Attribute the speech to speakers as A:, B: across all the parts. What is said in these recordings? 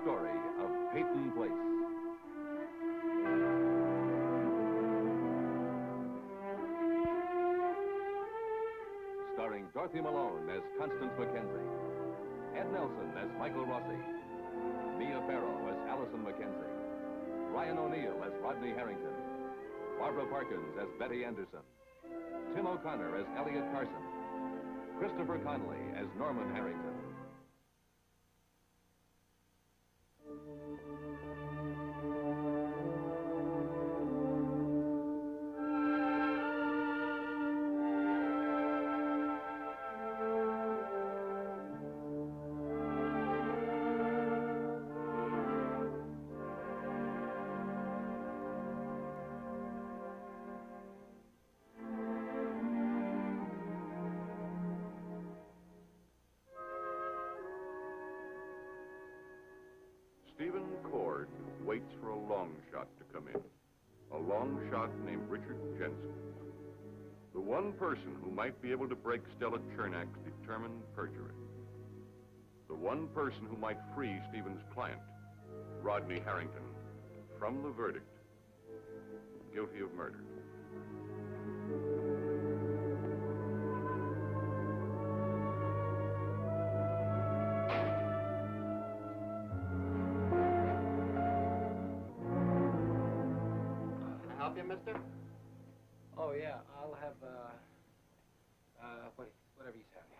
A: Story of Peyton Place. Starring Dorothy Malone as Constance Mackenzie, Ed Nelson as Michael Rossi, Mia Farrow as Allison Mackenzie, Ryan O'Neill as Rodney Harrington, Barbara Parkins as Betty Anderson, Tim O'Connor as Elliot Carson, Christopher Connolly as Norman Harrington.
B: Stephen Cord waits for a long shot to come in. A long shot named Richard Jensen. The one person who might be able to break Stella Chernak's determined perjury. The one person who might free Stephen's client, Rodney Harrington, from the verdict. Guilty of murder.
C: Mister?
D: Oh, yeah. I'll have, whatever he's having.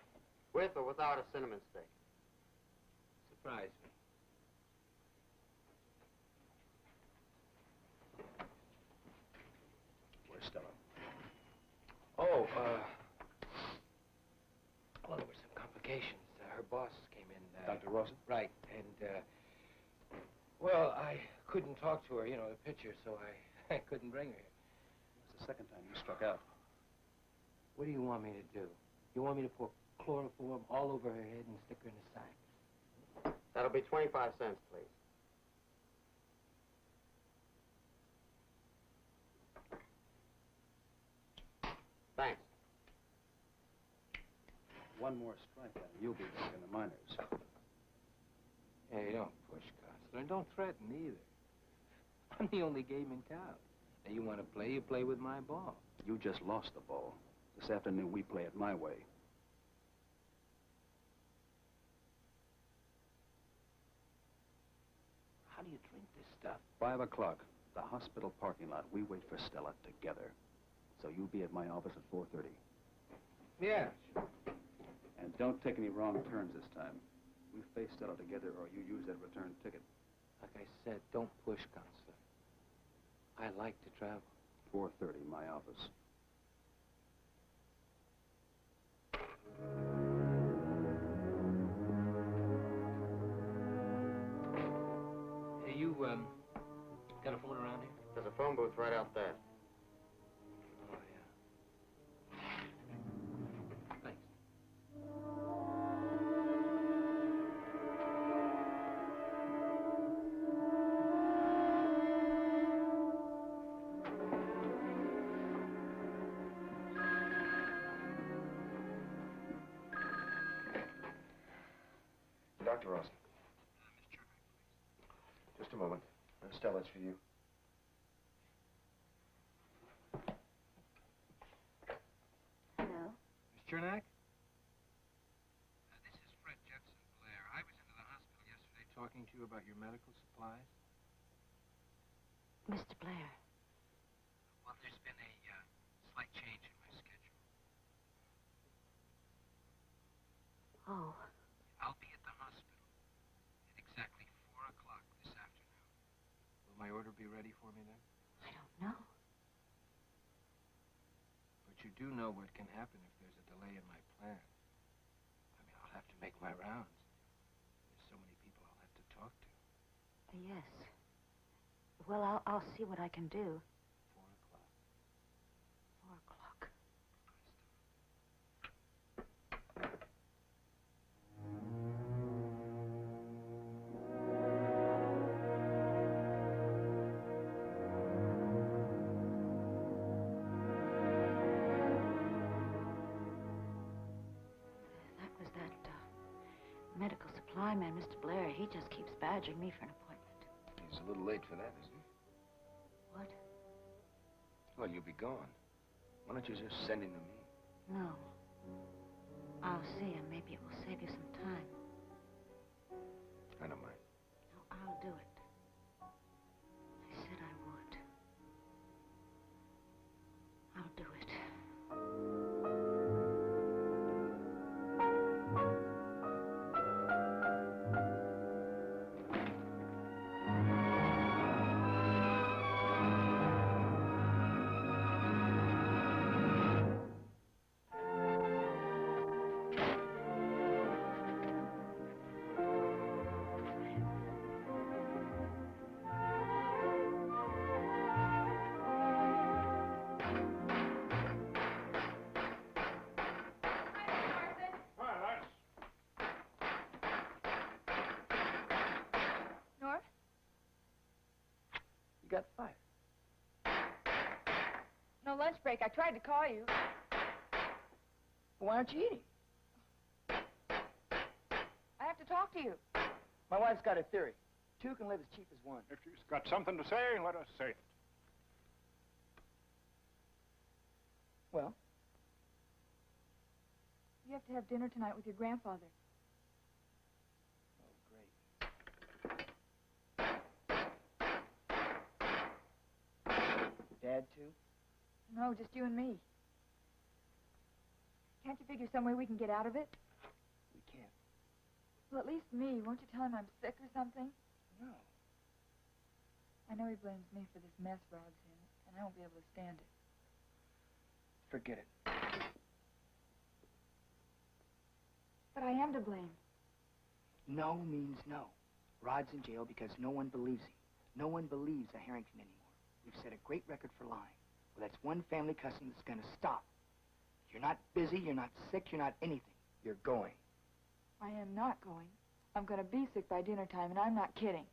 C: With or without a cinnamon stick?
D: Surprise me.
E: Where's Stella?
D: Oh, well, there were some complications. Her boss came in.
E: Dr. Rawson?
D: Right, and, well, I couldn't talk to her, you know, the picture, so I couldn't bring her here.
E: It's the second time you struck out.
D: What do you want me to do? You want me to pour chloroform all over her head and stick her in a sack?
C: That'll be 25 cents, please. Thanks.
E: One more strike and you'll be back in the minors.
D: Hey, don't push, Counselor, and don't threaten either. I'm the only game in town. Now, you want to play, you play with my ball.
E: You just lost the ball. This afternoon, we play it my way.
D: How do you drink this stuff?
E: 5 o'clock, the hospital parking lot. We wait for Stella together. So you'll be at my office at 4:30.
D: Yeah.
E: And don't take any wrong turns this time. We face Stella together or you use that return ticket.
D: Like I said, don't push, Counselor. I like to travel.
E: 4:30, my office.
D: Hey, you, got a phone around here?
C: There's a phone booth right out there.
D: Oh, yeah. Thanks.
F: Dr. Rawson. Just a moment. Stella, it's for you.
G: Hello?
D: Miss Chernak? This is Fred Jetson, Blair. I was into the hospital yesterday talking to you about your medical supplies.
G: Mr. Blair.
D: Well, there's been a slight change in my schedule.
G: Oh.
D: I'll be at the hospital at exactly 4 o'clock this afternoon. Will my order be ready for me then?
G: I don't know.
D: But you do know what can happen if there's a delay in my plan. I mean, I'll have to make my rounds. There's so many people I'll have to talk to.
G: Yes. Well, I'll see what I can do.
D: 4 o'clock.
G: 4 o'clock. That was that medical supply my man, Mr. Blair, he just keeps badgering me for an appointment.
D: He's a little late for that, isn't he?
G: What?
D: Well, you'll be gone. Why don't you just send him to me?
G: No. I'll see him. Maybe it will save you some time.
D: I don't mind.
G: No, I'll do it. I said I would. I'll do it.
D: Got fired.
H: No lunch break. I tried to call you.
I: Why aren't you eating?
H: I have to talk to you.
I: My wife's got a theory. Two can live as cheap as one.
J: If she's got something to say, let us say it.
I: Well?
H: You have to have dinner tonight with your grandfather.
I: Dad, too?
H: No, just you and me. Can't you figure some way we can get out of it?
I: We can't.
H: Well, at least me. Won't you tell him I'm sick or something?
I: No.
H: I know he blames me for this mess Rod's in, and I won't be able to stand it.
I: Forget it.
H: But I am to blame.
I: No means no. Rod's in jail because no one believes him. No one believes a Harrington anymore. We've set a great record for lying. Well, that's one family custom that's going to stop. You're not busy, you're not sick, you're not anything. You're going.
H: I am not going. I'm going to be sick by dinner time, and I'm not kidding.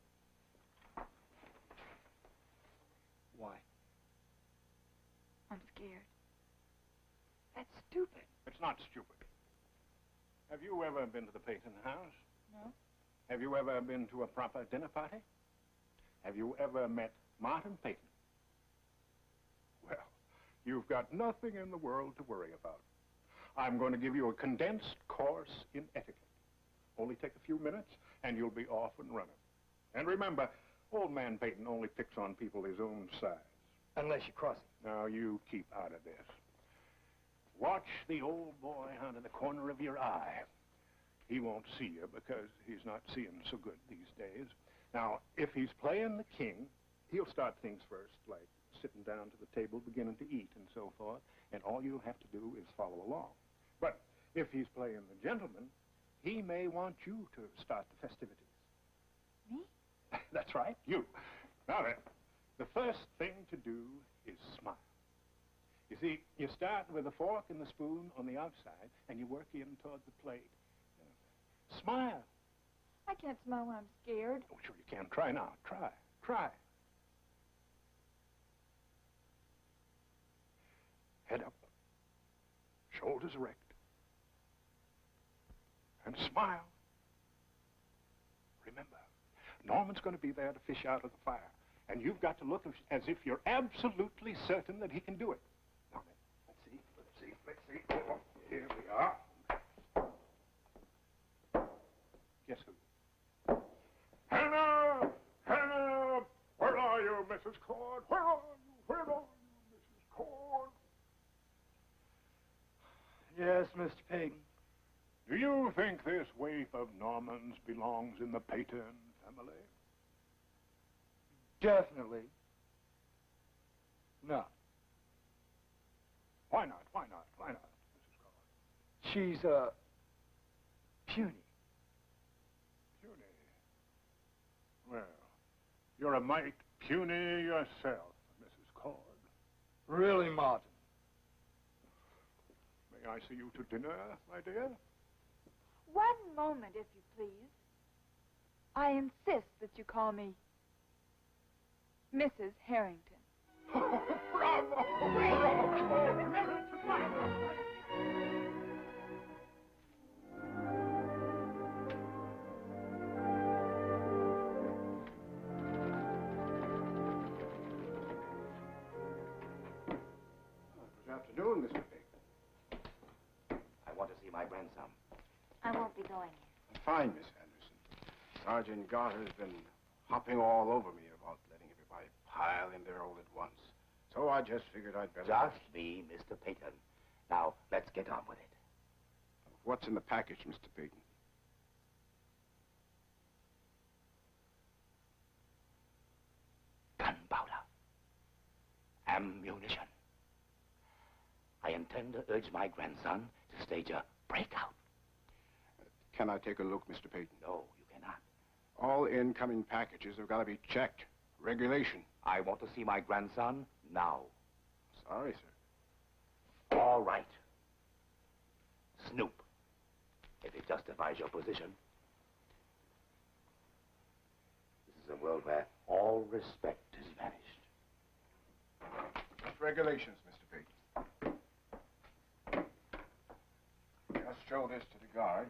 I: Why?
H: I'm scared.
I: That's stupid.
J: It's not stupid. Have you ever been to the Peyton house?
H: No.
J: Have you ever been to a proper dinner party? Have you ever met Martin Peyton? Well, you've got nothing in the world to worry about. I'm going to give you a condensed course in etiquette. Only take a few minutes, and you'll be off and running. And remember, old man Peyton only picks on people his own size.
I: Unless you cross him.
J: Now, you keep out of this. Watch the old boy out of the corner of your eye. He won't see you because he's not seeing so good these days. Now, if he's playing the king, he'll start things first, like sitting down to the table, beginning to eat, and so forth, and all you'll have to do is follow along. But if he's playing the gentleman, he may want you to start the festivities.
H: Me?
J: That's right, you. Now then, the first thing to do is smile. You see, you start with a fork and the spoon on the outside, and you work in toward the plate. Smile.
H: I can't smile when I'm scared.
J: Oh, sure you can. Try now. Try. Try. Head up. Shoulders erect. And smile. Remember, Norman's going to be there to fish out of the fire. And you've got to look as if you're absolutely certain that he can do it. Now then, let's see. Oh, here we are. Guess who? Hannah! Hannah! Where are you, Mrs. Cord? Where are you? Where are you, Mrs. Cord?
I: Yes, Mr. Peyton.
J: Do you think this waif of Norman's belongs in the Peyton family?
I: Definitely. No.
J: Why not? Why not? Why not, Mrs. Cord?
I: She's, puny.
J: Puny. Well, you're a mite puny yourself, Mrs. Cord.
I: Really, Martin?
J: May I see you to dinner, my dear?
H: One moment, if you please. I insist that you call me Mrs. Harrington.
J: Bravo! Bravo!
K: doing, Mr. Peyton?
L: I want to see my grandson.
G: I won't be going.
K: Fine, Miss Anderson. Sergeant Garter's been hopping all over me about letting everybody pile in there all at once. So I just figured I'd better...
L: Just me, Mr. Peyton. Now, let's get on with it.
K: What's in the package, Mr. Peyton?
L: Gunpowder. Ammunition. I intend to urge my grandson to stage a breakout.
K: Can I take a look, Mr. Peyton?
L: No, you cannot.
K: All incoming packages have got to be checked. Regulation.
L: I want to see my grandson now.
K: Sorry, sir.
L: All right. Snoop, if it justifies your position. This is a world where all respect is vanished.
K: Regulations, Mr. Peyton. Just show this to the guard.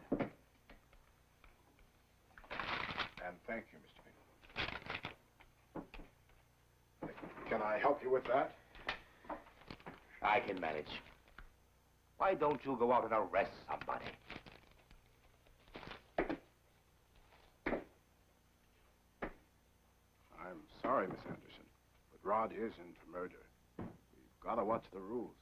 K: And thank you, Mr. Peyton. Can I help you with that?
L: I can manage. Why don't you go out and arrest somebody?
K: I'm sorry, Miss Anderson, but Rod is in for murder. We've got to watch the rules.